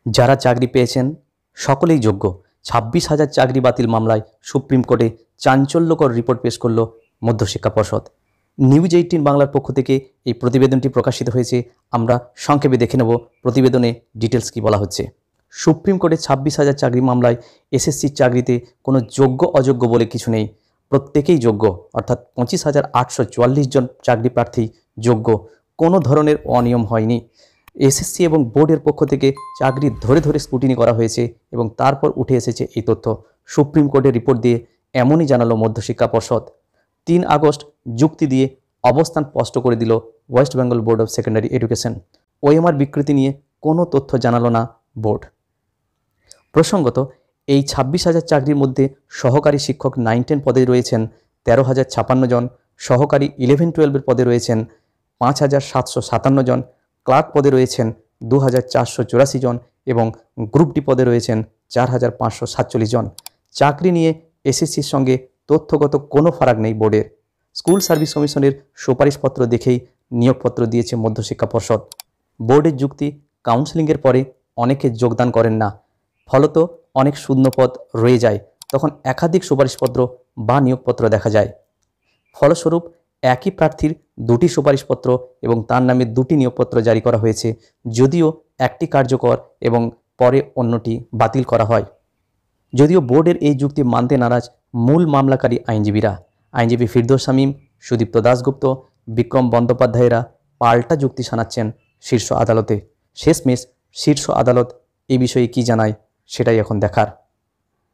যারা চাকরি পেয়েছেন সকলেই যোগ্য। 26,000 চাকরি বাতিল মামলায় সুপ্রিম কোর্টে চাঞ্চল্যকর রিপোর্ট পেশ করল মধ্যশিক্ষা পর্ষদ। নিউজ 18 বাংলার পক্ষ থেকে এই প্রতিবেদনটি প্রকাশিত হয়েছে। আমরা সংক্ষেপে দেখে নেব প্রতিবেদনে ডিটেলস কি বলা হচ্ছে। সুপ্রিম কোর্টে 26,000 চাকরি মামলায় এসএসসির চাকরিতে কোনো যোগ্য অযোগ্য বলে কিছু নেই, প্রত্যেকেই যোগ্য। অর্থাৎ 25,844 জন চাকরি প্রার্থী যোগ্য, কোনো ধরনের অনিয়ম হয়নি। এসএসসি এবং বোর্ডের পক্ষ থেকে চাকরি ধরে ধরে স্ক্রুটিনি করা হয়েছে এবং তারপর উঠে এসেছে এই তথ্য। সুপ্রিম কোর্টের রিপোর্ট দিয়ে এমনই জানালো মধ্যশিক্ষা পর্ষদ। 3 আগস্ট যুক্তি দিয়ে অবস্থান স্পষ্ট করে দিল West Bengal board of secondary education. OMR বিকৃতি নিয়ে কোনো তথ্য জানালো না বোর্ড। প্রসঙ্গত, এই 26,000 চাকরির মধ্যে সহকারী শিক্ষক 9-10 পদে রয়েছেন 13,056 জন, সহকারী 11-12 পদে রয়েছেন 5,757 জন, ক্লার্ক পদে রয়েছেন 2,484 জন এবং গ্রুপ ডি পদে রয়েছেন 4,547 জন। চাকরি নিয়ে এসএসসির সঙ্গে তথ্যগত কোনো ফারাক নেই বোর্ডের। স্কুল সার্ভিস কমিশনের সুপারিশপত্র দেখেই নিয়োগপত্র দিয়েছে মধ্যশিক্ষা পর্ষদ। বোর্ডের যুক্তি, কাউন্সেলিংয়ের পরে অনেকে যোগদান করেন না, ফলত অনেক শূন্যপদ রয়ে যায়, তখন একাধিক সুপারিশপত্র বা নিয়োগপত্র দেখা যায়। ফলস্বরূপ একই প্রার্থীর 2টি সুপারিশপত্র এবং তার নামে 2টি নিয়োগপত্র জারি করা হয়েছে, যদিও একটি কার্যকর এবং পরে অন্যটি বাতিল করা হয়। যদিও বোর্ডের এই যুক্তি মানতে নারাজ মূল মামলাকারী আইনজীবীরা। আইনজীবী ফিরদৌস শামীম, সুদীপ্ত দাশগুপ্ত, বিক্রম বন্দ্যোপাধ্যায়রা পাল্টা যুক্তি শোনাচ্ছেন শীর্ষ আদালতে। শেষমেশ শীর্ষ আদালত এই বিষয়ে কি জানায় সেটাই এখন দেখার।